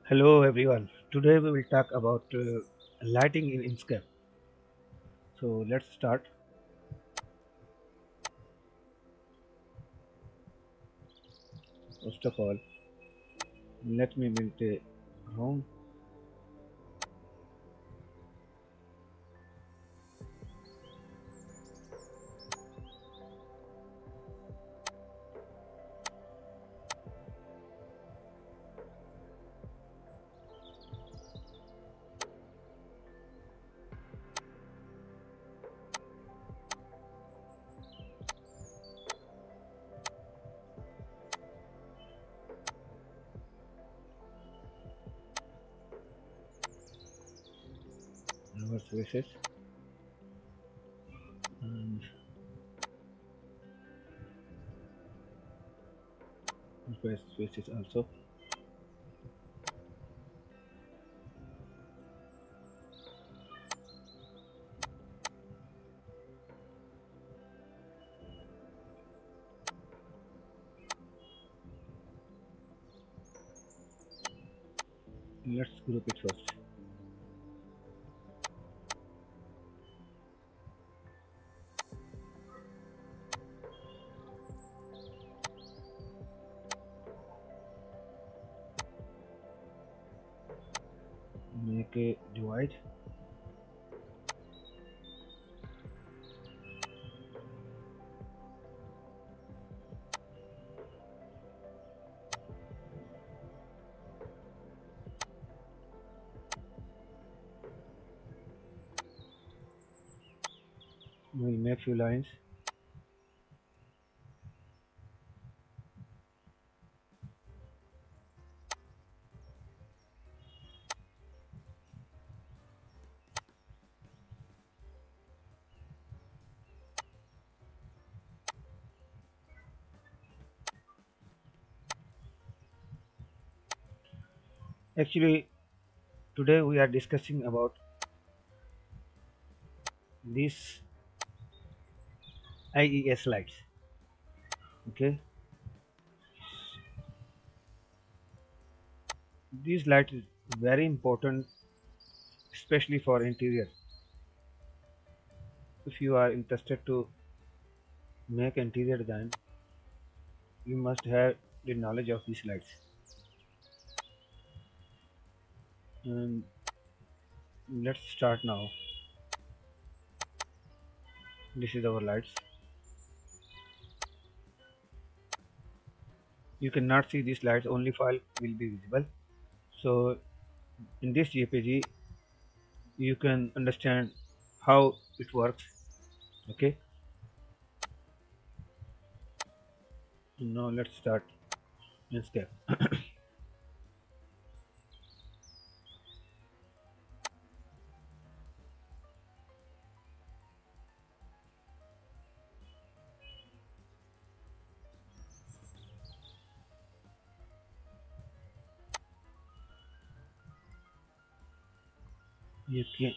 Hello everyone. Today we will talk about lighting in Enscape. So let's start. First of all, let me build a room. Our spaces and spaces also. Let's group it first. Make a divide. We'll make few lines. Actually, today we are discussing about these IES lights. Okay, these lights is very important, especially for interior. If you are interested to make interior design, you must have the knowledge of these lights. And let's start now. This is our lights. You cannot see these lights, only file will be visible. So in this JPG you can understand how it works. Okay, now let's start Enscape.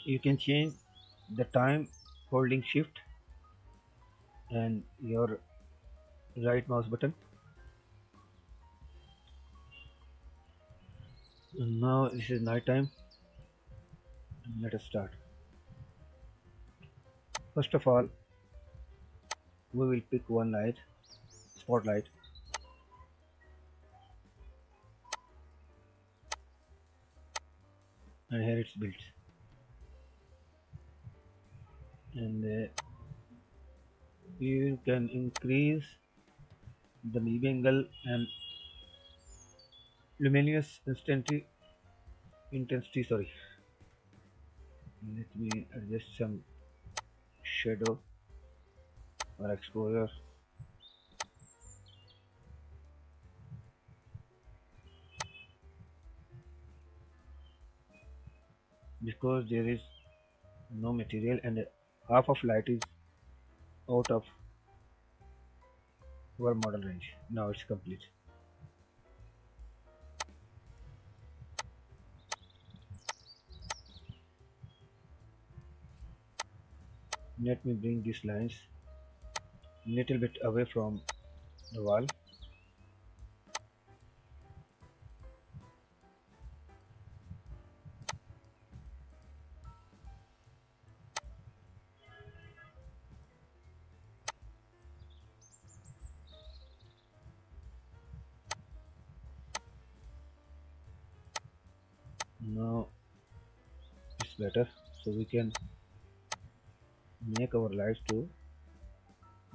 You can change the time holding shift and your right mouse button. And now this is night time. Let us start. First of all, we will pick one light, spotlight, and here it's built. And you can increase the moving angle and luminous intensity. Sorry, let me adjust some shadow or exposure. Because there is no material and half of light is out of our model range. Now it's complete. Let me bring these lines little bit away from the wall. better. So we can make our lights to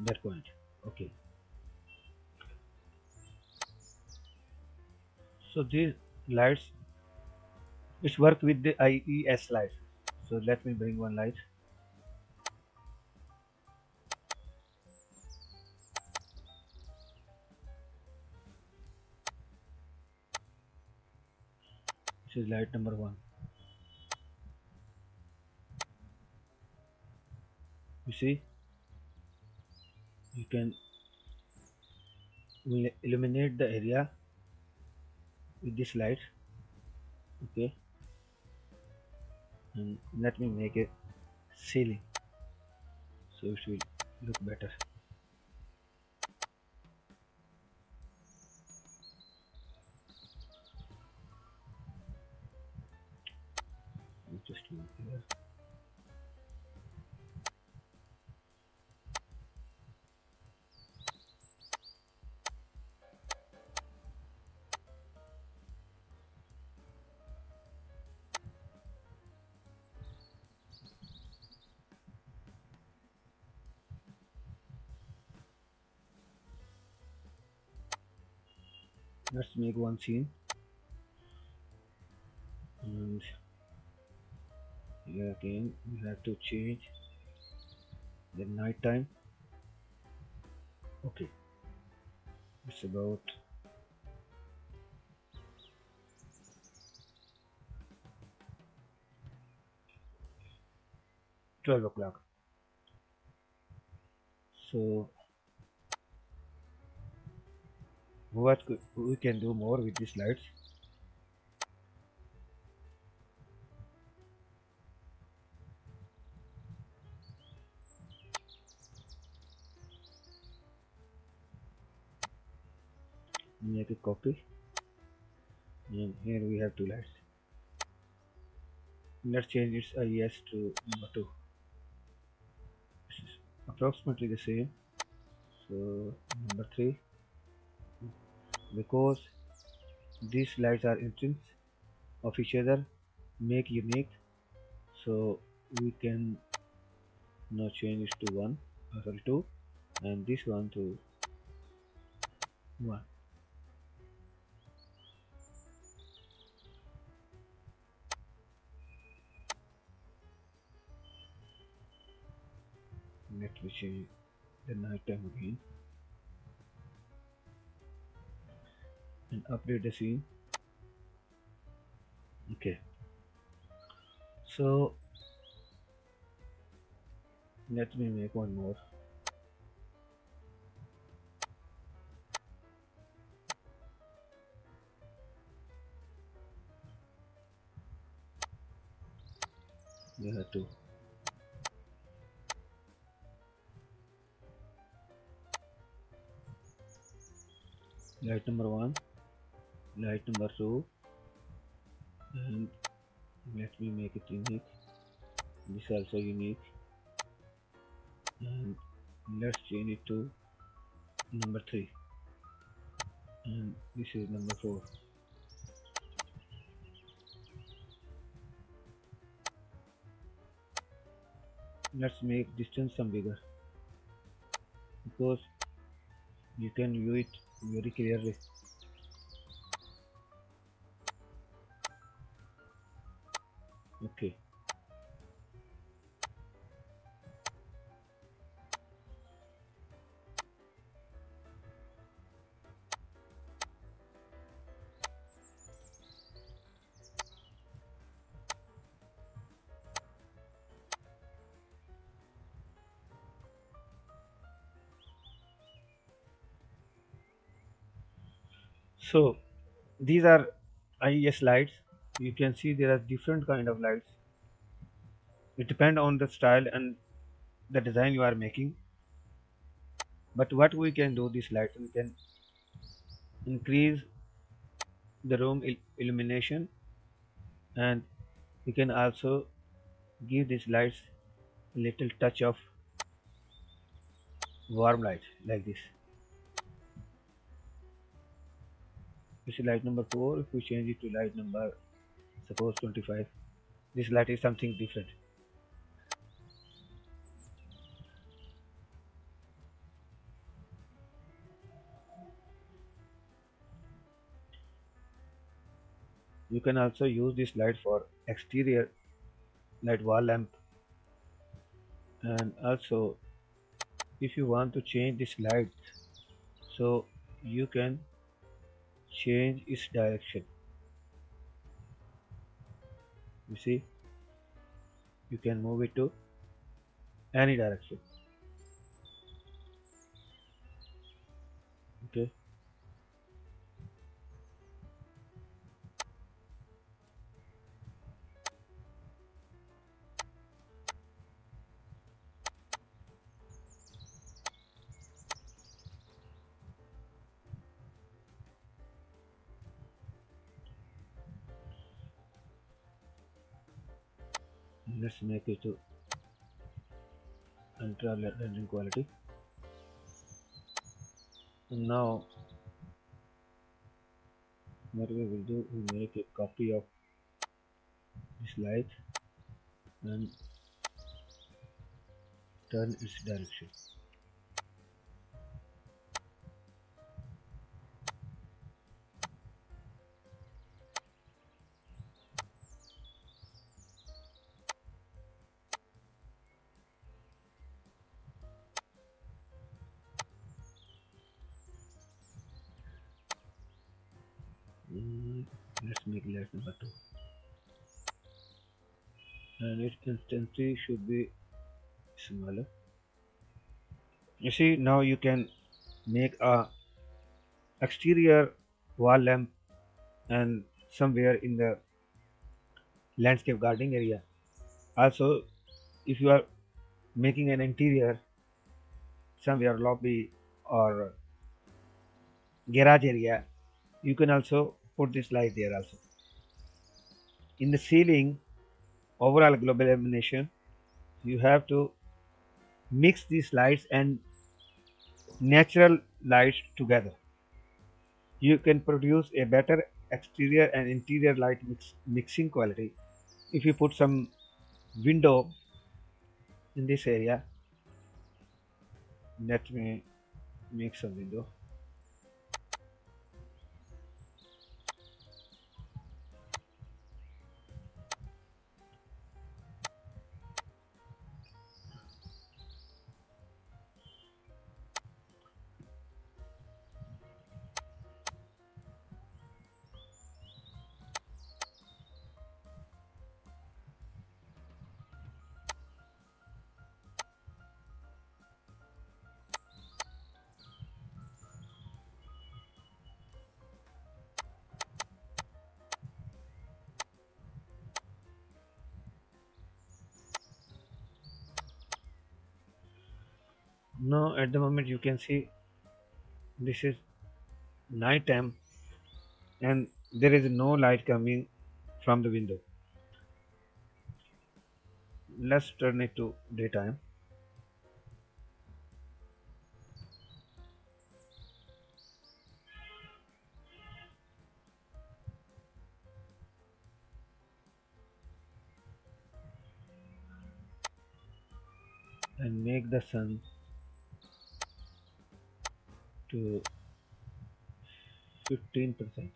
that point. Okay. So these lights, it's work with the IES light. So let me bring one light. This is light number one. You see, you can illuminate the area with this light. Okay, and let me make a ceiling so it will look better. Just move here. Let's make one scene, and here again we have to change the night time. Okay, it's about 12 o'clock. So we can do more with these lights? Make a copy, and here we have two lights. Let's change its IES to number 2. This is approximately the same. So number 3, because these lights are instance of each other, make unique. So we can now change it to 1, sorry 2, and this one to 1. Let me change the night time again and update the scene. Okay, so let me make one more. We have to light number 1, light number 2, and let me make it unique. This also unique, and let's change it to number 3, and this is number 4. Let's make distance some bigger because you can view it very clearly. Okay, so these are IES lights. You can see there are different kind of lights. It depends on the style and the design you are making. But what we can do, these lights, we can increase the room illumination, and we can also give these lights a little touch of warm light like this. This is light number 4. If we change it to light number, suppose 25, This light is something different. You can also use this light for exterior light wall lamp, and also if you want to change this light, so you can change its direction. You see, you can move it to any direction. Okay, let's make it to ultra rendering quality. And now what we will do, we make a copy of this light and turn its direction. Mm, let's make light number 2, and its intensity should be smaller. You see, now you can make a exterior wall lamp and somewhere in the landscape gardening area. Also, if you are making an interior somewhere lobby or garage area, you can also put this light there also. In the ceiling, overall global illumination, you have to mix these lights and natural lights together. You can produce a better exterior and interior light mixing quality if you put some window in this area. Let me make some window. Now at the moment you can see this is night time and there is no light coming from the window. Let's turn it to daytime and make the sun to 15%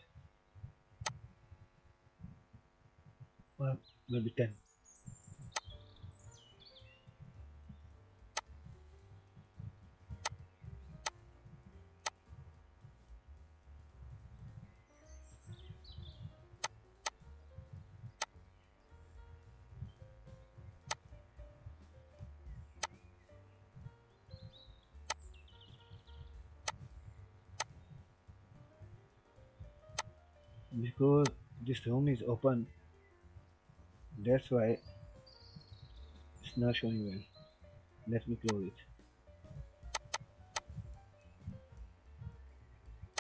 or maybe 10, because this room is open, that's why it's not showing well. Let me close it.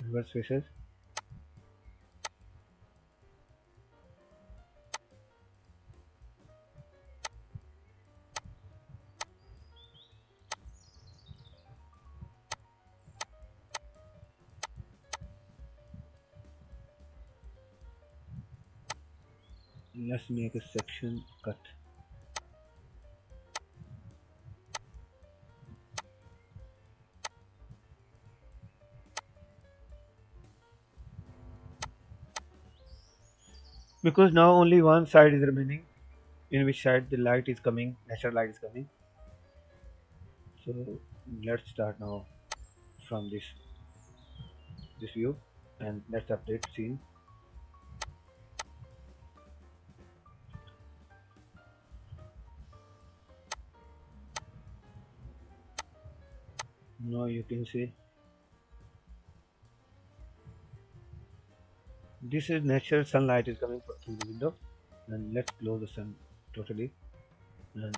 Reverse faces. Let's make a section cut. Because now only one side is remaining, in which side the light is coming, natural light is coming. So let's start now from this view, and let's update scene. Now you can see this is natural sunlight is coming through the window, and let's close the sun totally, and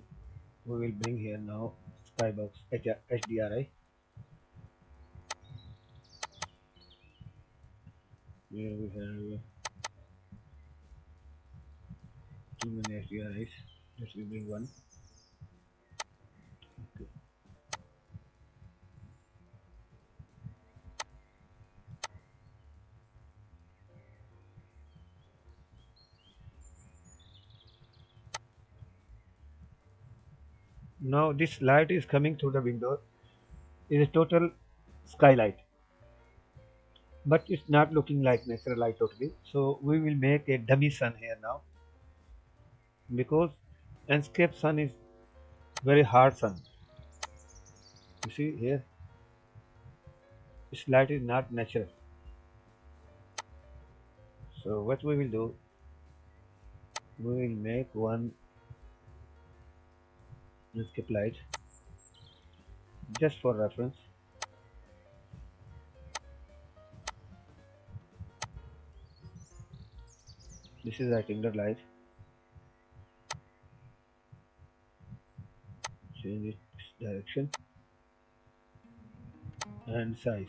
we will bring here now skybox HDRI. Here we have too many HDRIs. Let's bring one. Okay. Now this light is coming through the window is a total skylight, but it's not looking like natural light totally. So we will make a dummy sun here now, because Enscape sun is very hard sun. You see here, this light is not natural. So what we will do, we will make one Enscape light just for reference. This is rectangular light. Change its direction and size.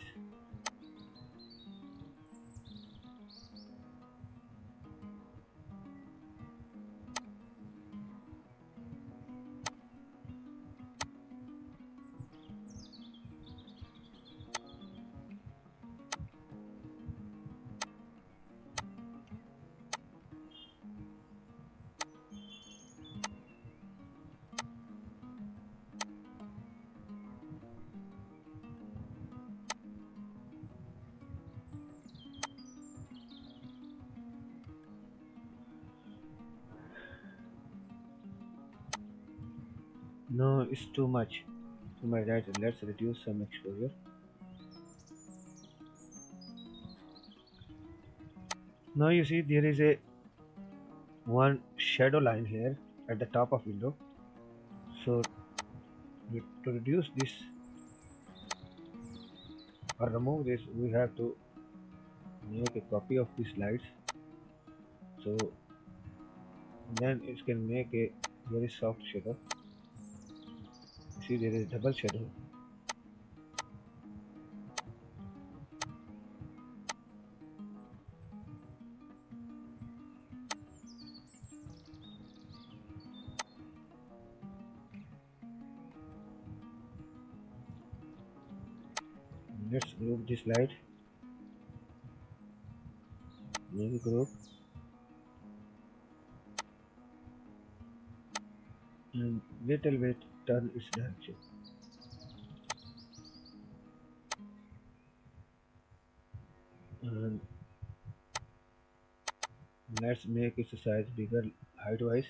No, it's too much. To my right, let's reduce some exposure. Now you see there is a one shadow line here at the top of window. So to reduce this or remove this, we have to make a copy of these lights. So then it can make a very soft shadow. See, there is double shadow. Let's group this light. Maybe group and little bit turn its direction. And let's make its size bigger height wise.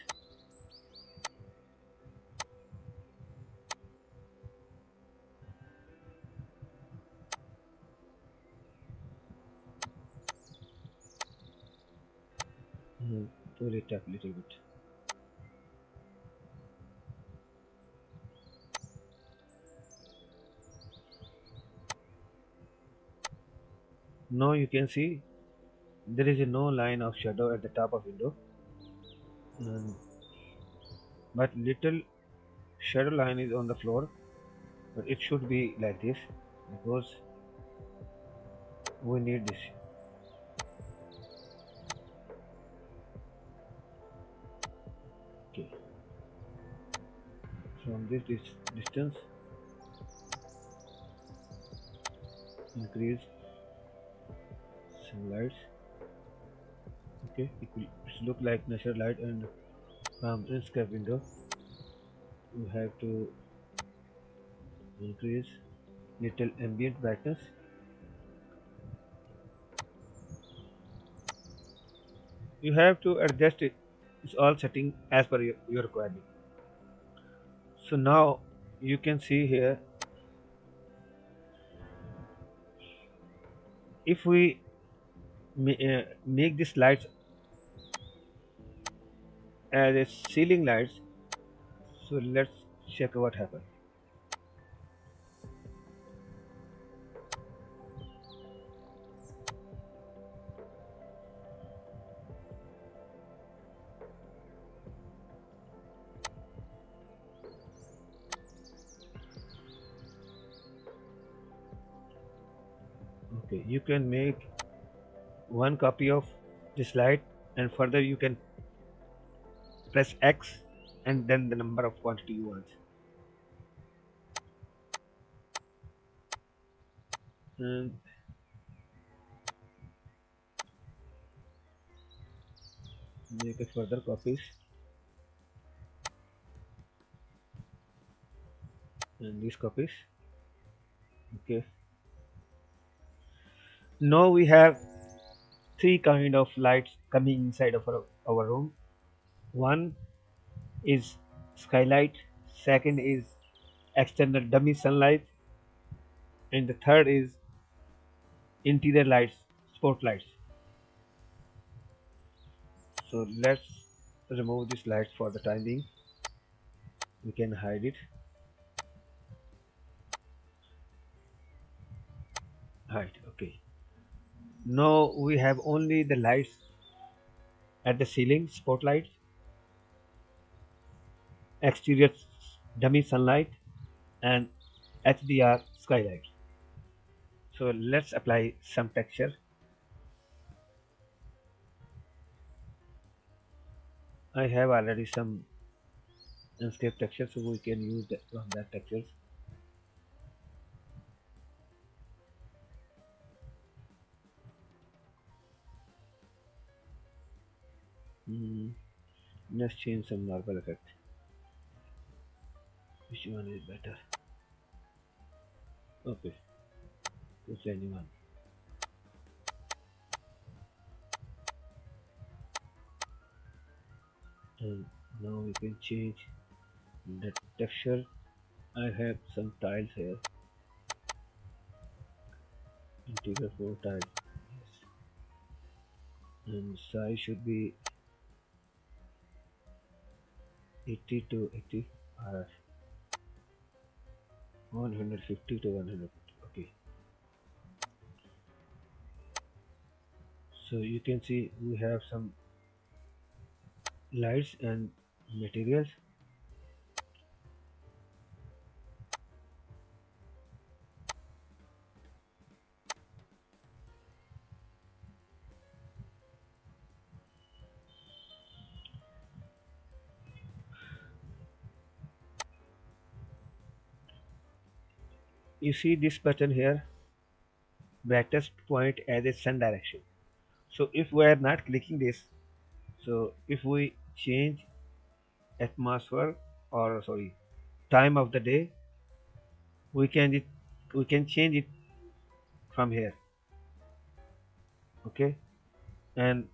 Pull it up a little bit. Now you can see there is no line of shadow at the top of window, and, but little shadow line is on the floor. But it should be like this because we need this. Okay, from this distance, increase some lights. Okay, it look like natural light, and from Enscape window you have to increase little ambient brightness. You have to adjust it. It's all setting as per your requirement. So now you can see here, if we make this lights as a ceiling lights, so let's check what happens. Okay, you can make one copy of this light, and further you can press X and then the number of quantity you want, and make a further copies and these copies. Okay, now we have three kind of lights coming inside of our room. One is skylight, second is external dummy sunlight, and the third is interior lights, spotlights. So let's remove this light for the time being. We can hide it. Hide. Okay. Now we have only the lights at the ceiling, spotlights, exterior dummy sunlight, and HDR skylight. So let's apply some texture. I have already some Enscape texture, so we can use that from that textures. Hmm, let's change some marble effect. Which one is better? Okay, choose anyone. And now we can change the texture. I have some tiles here. Interior floor tile. Yes. And size should be 80 to 80 or 150 to 150. Okay. So you can see we have some lights and materials. You see this button here, brightest point as a sun direction. So if we are not clicking this, so if we change atmosphere, or sorry, time of the day, we can change it from here. Okay, and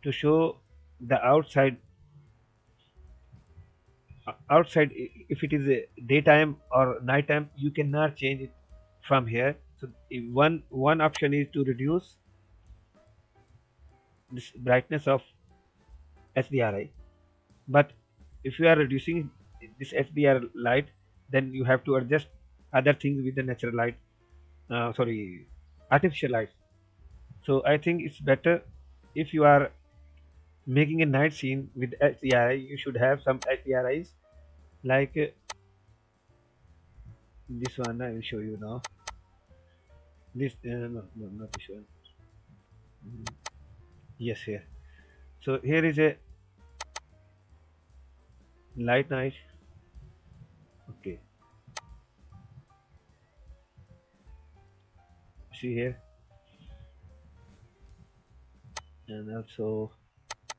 to show the outside, if it is a daytime or nighttime, you cannot change it from here. So one option is to reduce this brightness of HDRI. But if you are reducing this HDR light, then you have to adjust other things with the natural light, sorry, artificial light. So I think it's better, if you are making a night scene with HDRI, you should have some HDRIs like this one. I will show you now. This no, not this one. Yes, here. So here is a light night. Okay, see here, and also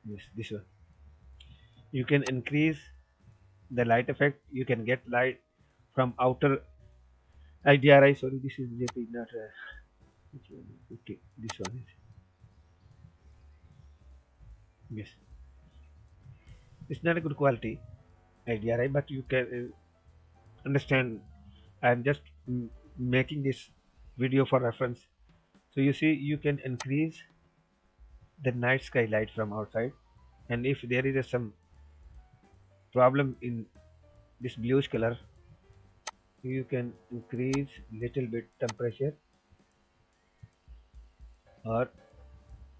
Yes, this one. You can increase the light effect. You can get light from outer HDRI. Sorry, this is JP, not which one? Okay, this one is. Yes, it's not a good quality HDRI, but you can understand. I'm just making this video for reference. So you see, you can increase the night sky light from outside, and if there is some problem in this bluish color, you can increase little bit temperature, or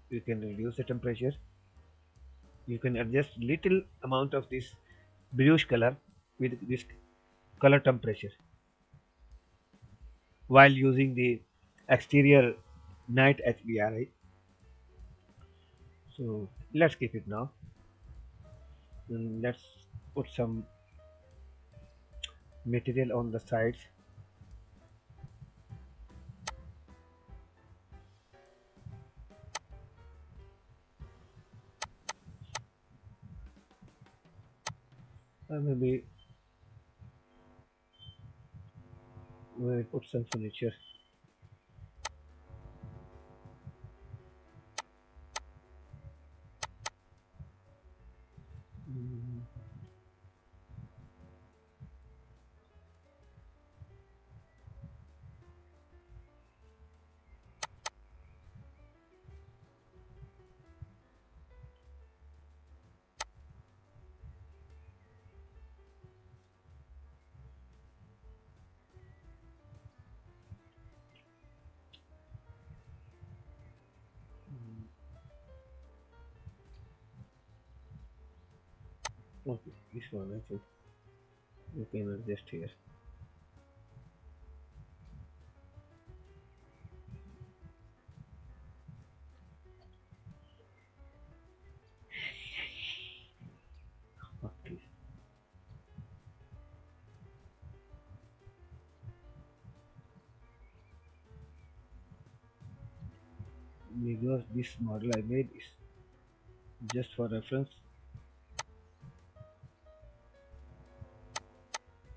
you can reduce the temperature. You can adjust little amount of this bluish color with this color temperature while using the exterior night HDRI. So let's keep it now, and let's put some material on the sides. Maybe we'll put some furniture. Mm, okay, this one I think you can adjust here. Okay, because this model I made is just for reference.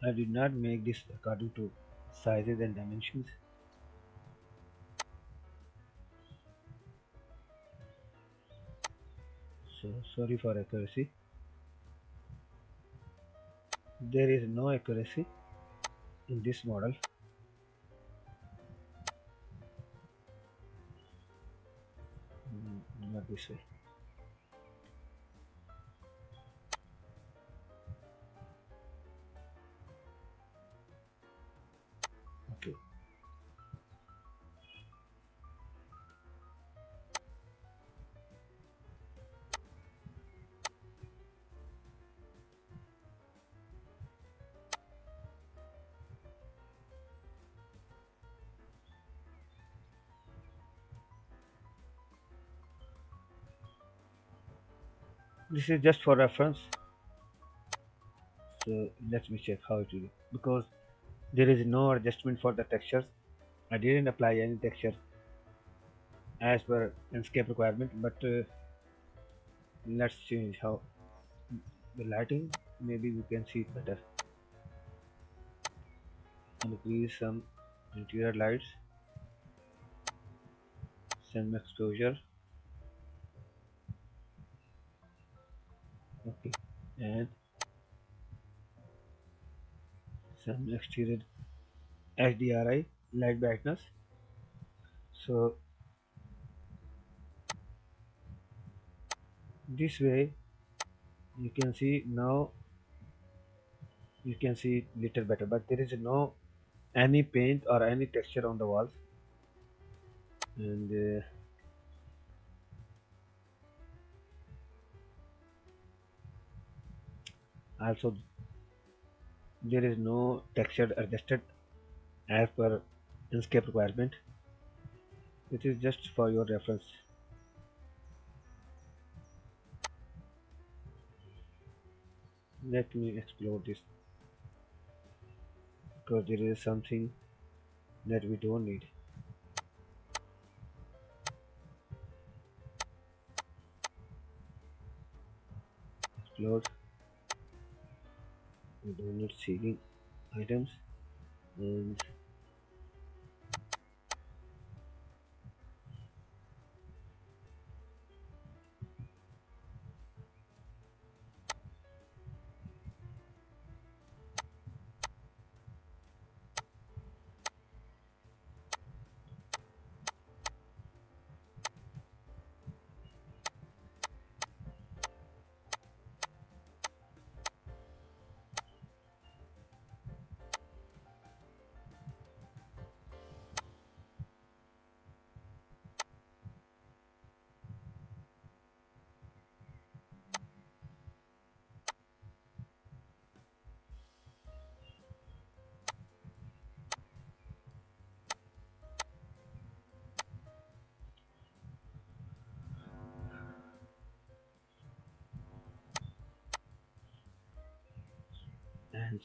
I did not make this according to sizes and dimensions. So sorry for accuracy. There is no accuracy in this model. Not this way. Okay. This is just for reference. So let me check how it will be. Because there is no adjustment for the textures. I didn't apply any texture as per Enscape requirement, but let's change how the lighting. Maybe we can see it better. Increase some interior lights, some exposure. Okay, and some exterior HDRI light brightness. So this way you can see now, you can see it little better, but there is no any paint or any texture on the walls, and also there is no texture adjusted as per Inkscape requirement. It is just for your reference. Let me explore this, because there is something that we don't need. Floor. We don't need ceiling items. And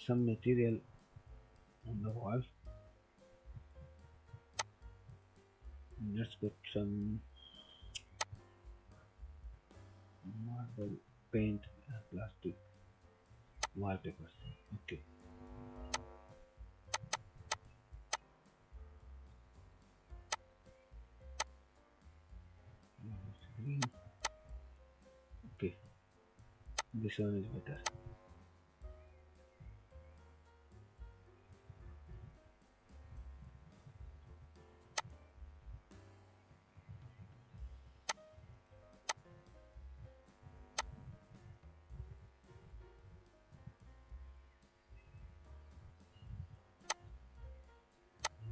some material on the wall. Let's put some marble paint and plastic wallpapers. Okay. Green. Okay. This one is better.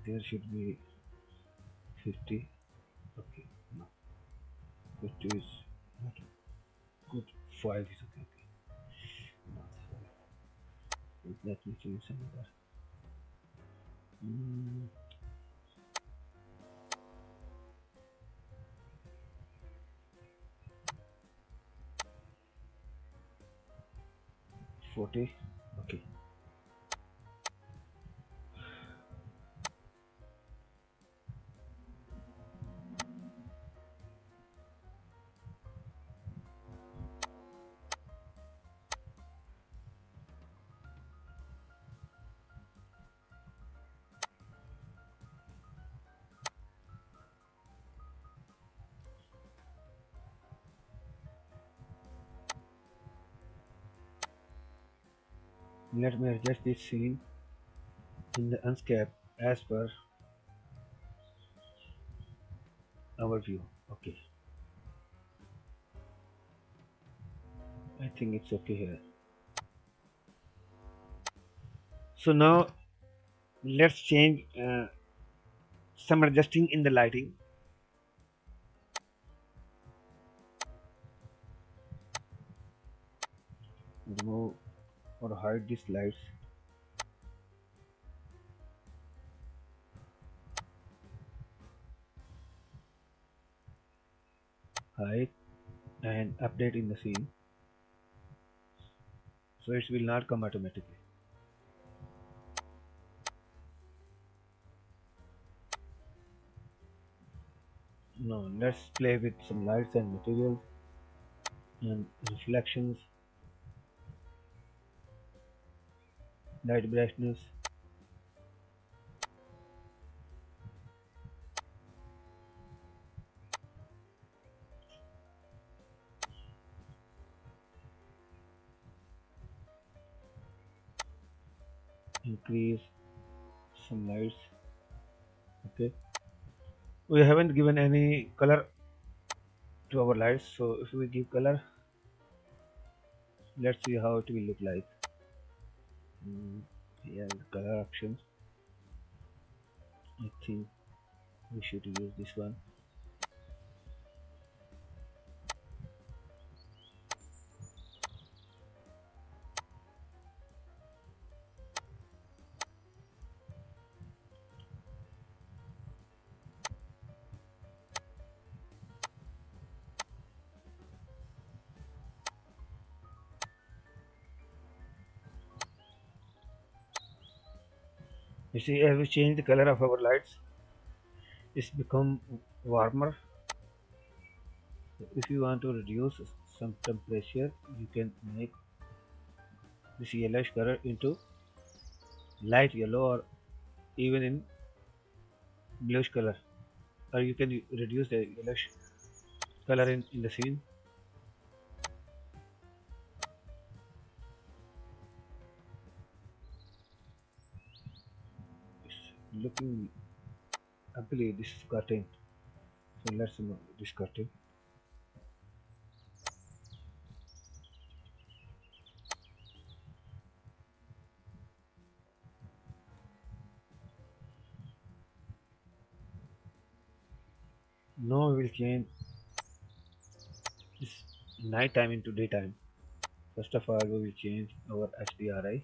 There should be 50. Okay. No. 50 is not good. 5 is okay. Not 5. Let me choose another. Mm, 40. Okay. Let me adjust this scene in the Enscape as per our view. Okay. I think it's okay here. So now let's change some adjusting in the lighting. Remove or hide these lights. Hide and update in the scene. So it will not come automatically. No, let's play with some lights and materials and reflections, light brightness, increase some lights. Okay. We haven't given any color to our lights, so if we give color, let's see how it will look like. Here the color options. I think we should use this one. You see, as we change the color of our lights, it's become warmer. If you want to reduce some temperature, you can make this yellowish color into light yellow or even in bluish color, or you can reduce the yellowish color in the scene. It's looking ugly, this curtain. So let's remove this curtain. Now we will change this night time into daytime. First of all, we will change our HDRI.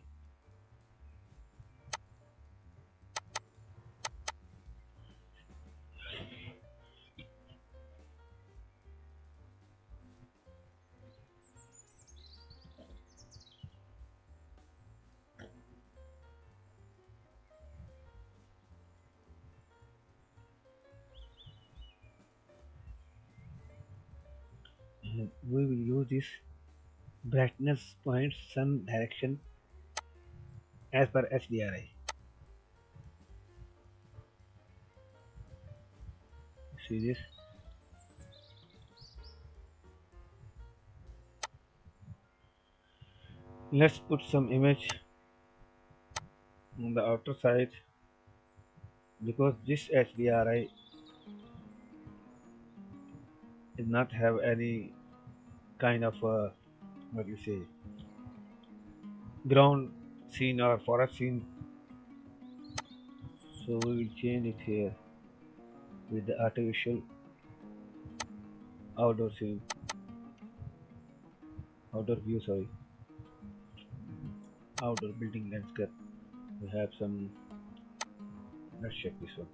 And we will use this brightness point sun direction as per HDRI. See this? Let's put some image on the outer side because this HDRI did not have any kind of what you say ground scene or forest scene, so we will change it here with the artificial outdoor scene, outdoor view, sorry, outdoor building landscape. We have some. Let's check this one.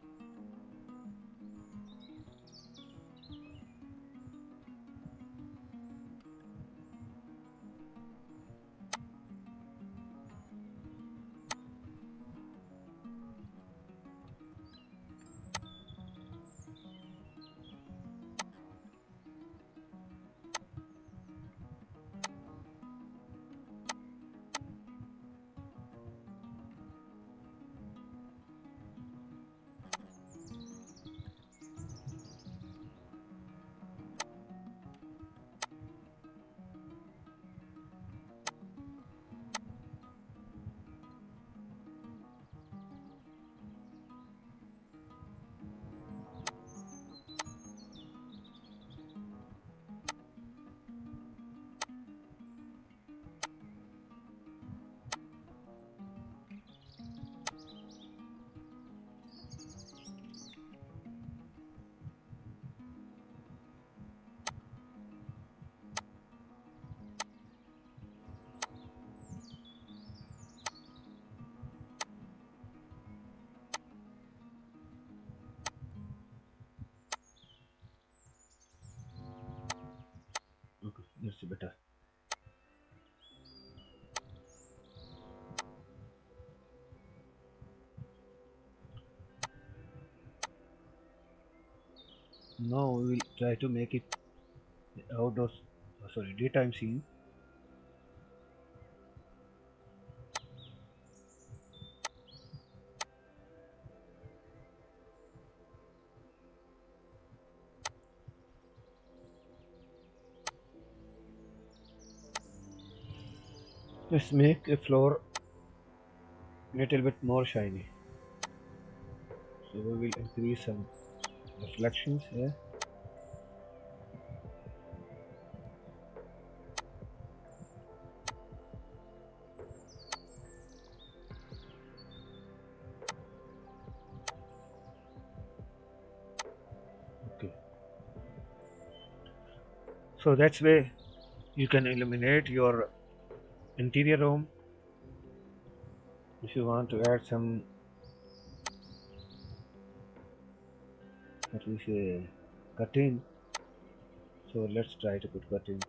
Okay, that's better. Now we will try to make it outdoors, sorry, daytime scene. Let's make the floor little bit more shiny. So we will increase some reflections here. Okay. So that's way you can illuminate your interior room. If you want to add some, what we say, curtain. So let's try to put curtain.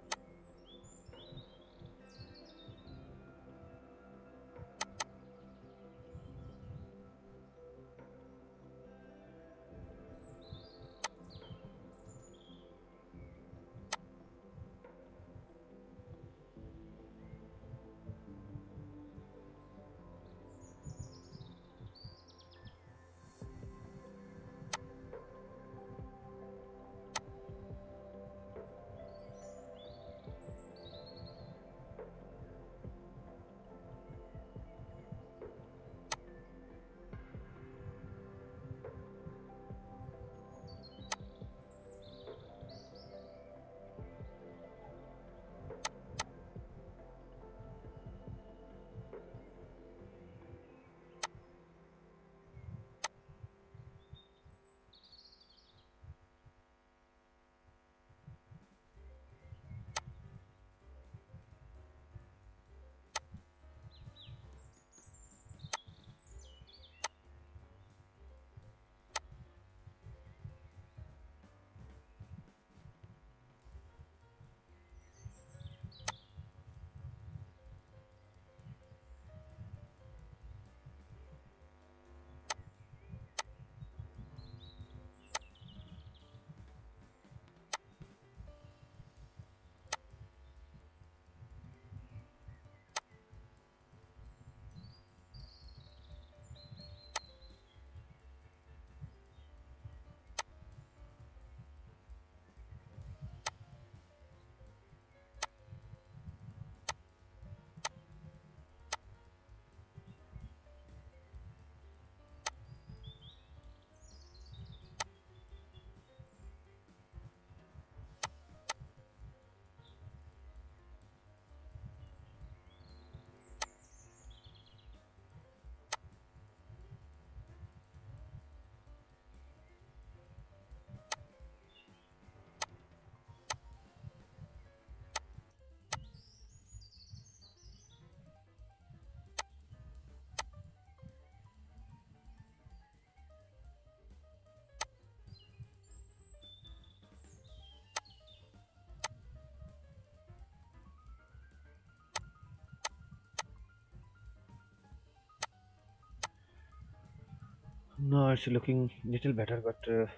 Now it's looking little better, but there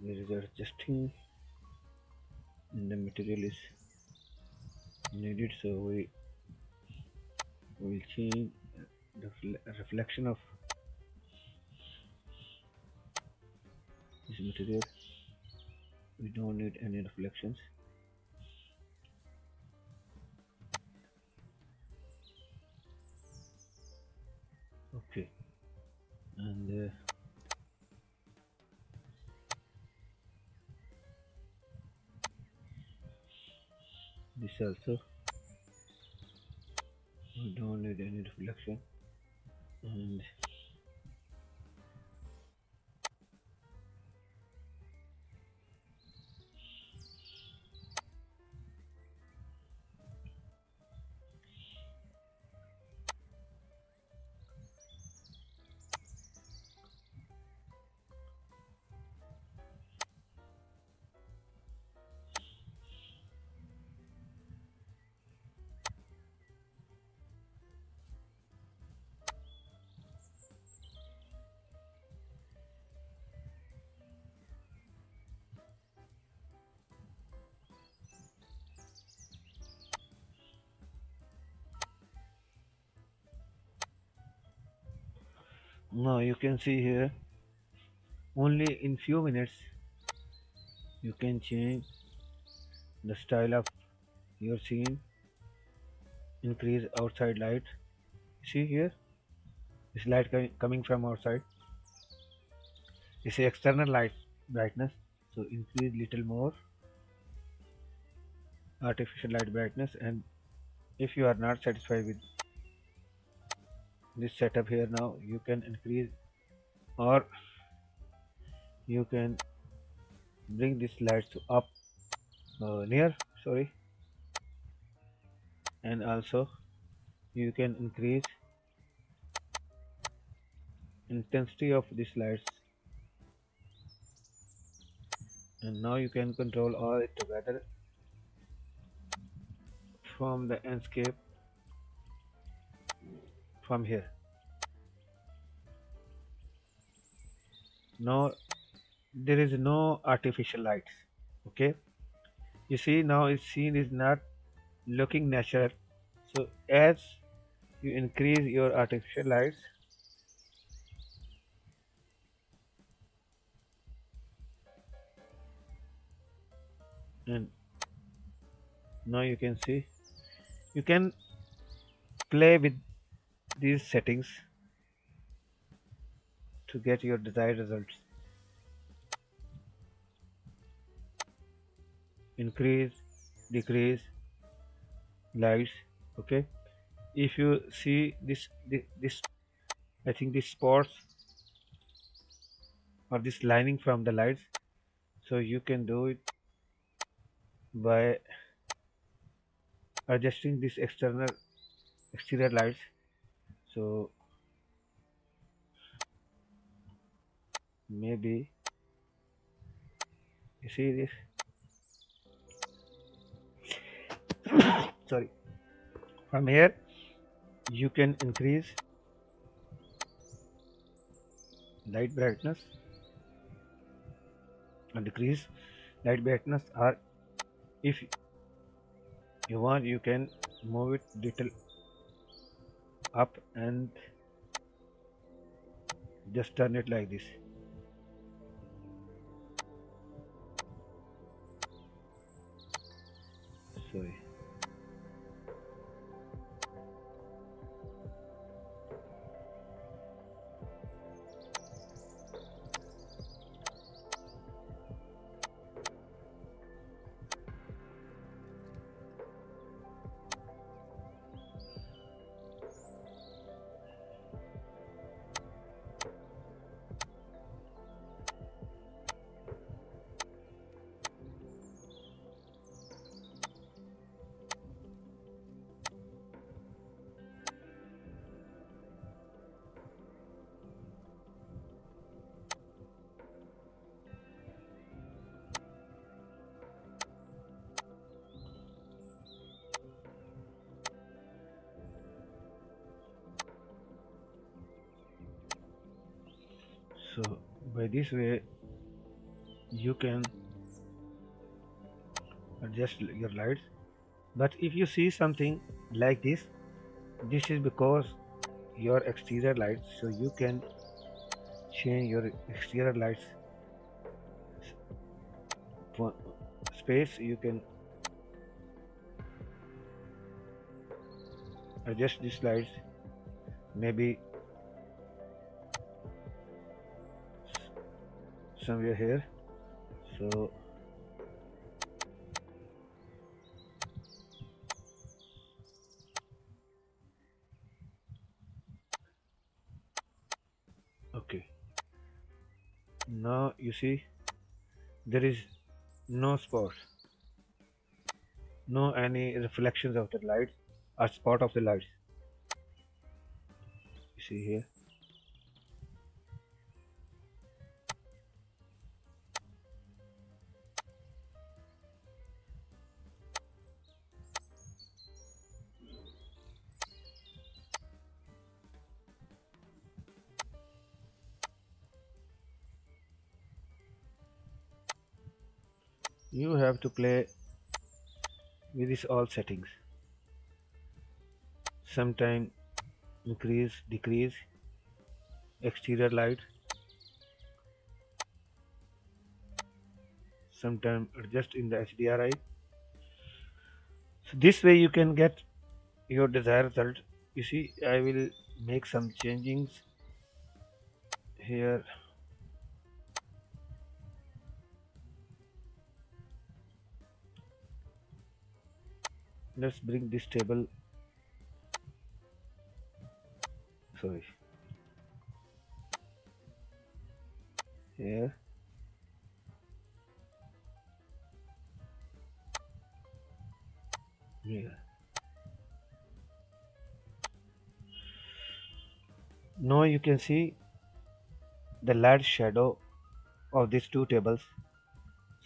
is adjusting in the material is needed, so we will change the reflection of this material. We don't need any reflections. Okay, and this also we don't need any reflection. And now you can see here only in few minutes you can change the style of your scene, increase outside light. See here, this light coming from outside. This is external light brightness. So increase little more artificial light brightness. And if you are not satisfied with this setup here, now you can increase or you can bring this light to up near, sorry, and also you can increase intensity of these lights, and now you can control all it together from the Enscape from here. Now there is no artificial lights. Okay, you see now its scene is not looking natural. So as you increase your artificial lights, and now you can see you can play with these settings to get your desired results. Increase, decrease lights. Okay, if you see this, I think this spots or this lining from the lights, so you can do it by adjusting this exterior lights. So maybe you see this, sorry, from here you can increase light brightness and decrease light brightness, or if you want you can move it little up and just turn it like this. Sorry. So by this way you can adjust your lights. But if you see something like this is because your exterior lights, so you can change your exterior lights for space. You can adjust these lights maybe somewhere here. So okay, now you see there is no spots, no any reflections of the lights or spot of the lights. You see here. You have to play with these all settings. Sometime increase, decrease, exterior light, sometime adjust in the HDRI. So this way you can get your desired result. You see, I will make some changings here. Let's bring this table, sorry, here. Here. Now you can see the light shadow of these two tables.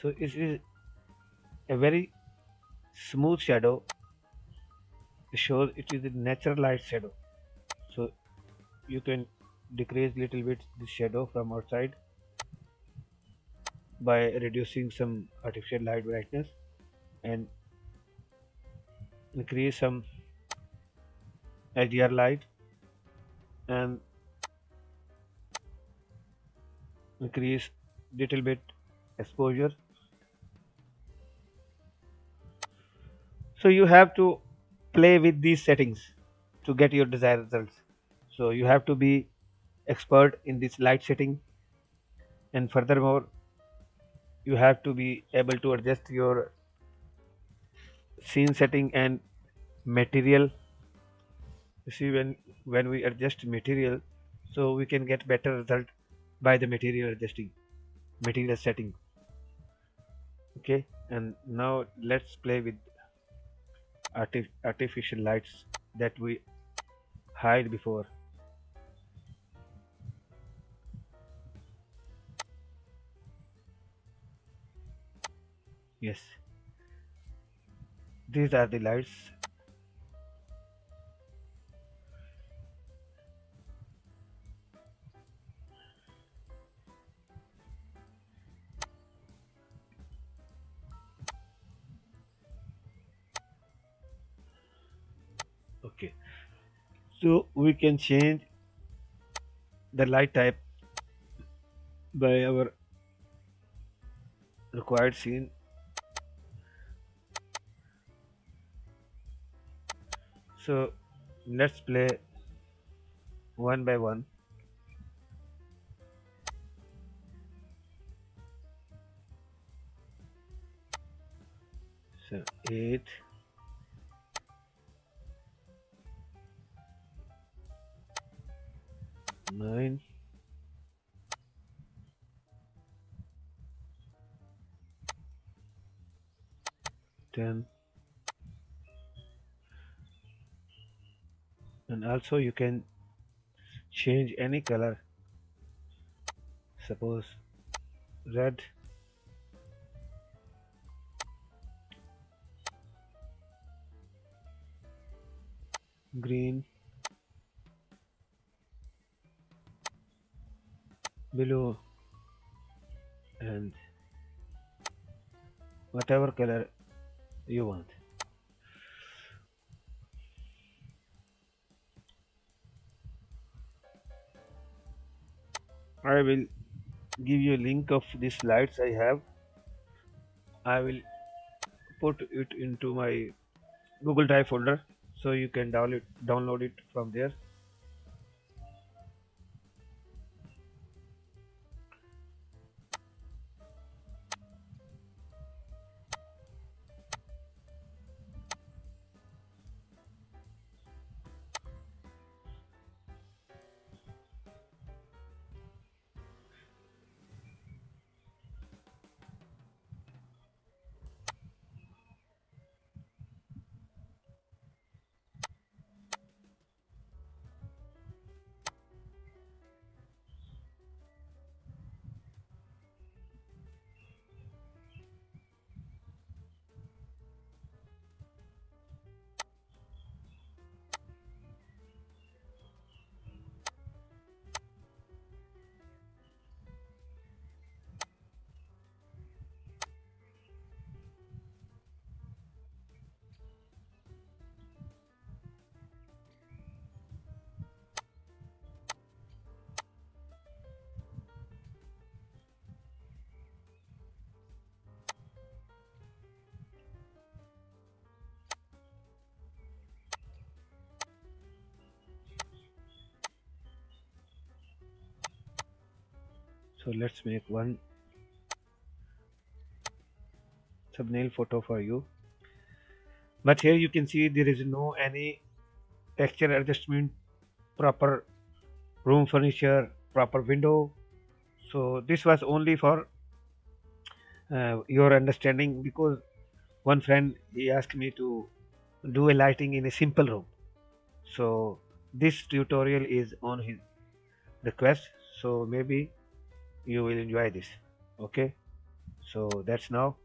So it is a very smooth shadow. It shows it is a natural light shadow. So you can decrease little bit the shadow from outside by reducing some artificial light brightness and increase some HDR light and increase little bit exposure. So you have to play with these settings to get your desired results. So you have to be expert in this light setting, and furthermore you have to be able to adjust your scene setting and material. You see, when we adjust material, so we can get better result by the material adjusting, material setting. Okay, and now let's play with artificial lights that we hide before. Yes, these are the lights. Okay, so we can change the light type by our required scene. So let's play one by one. So 8, 9, 10, and also you can change any color, suppose red, green, blue, and whatever color you want. I will give you a link of the slides I have. I will put it into my Google Drive folder so you can download it from there. So let's make one thumbnail photo for you. But here you can see there is no any texture adjustment, proper room furniture, proper window. So this was only for your understanding, because one friend he asked me to do a lighting in a simple room. So this tutorial is on his request. So maybe you will enjoy this. Okay. So that's now.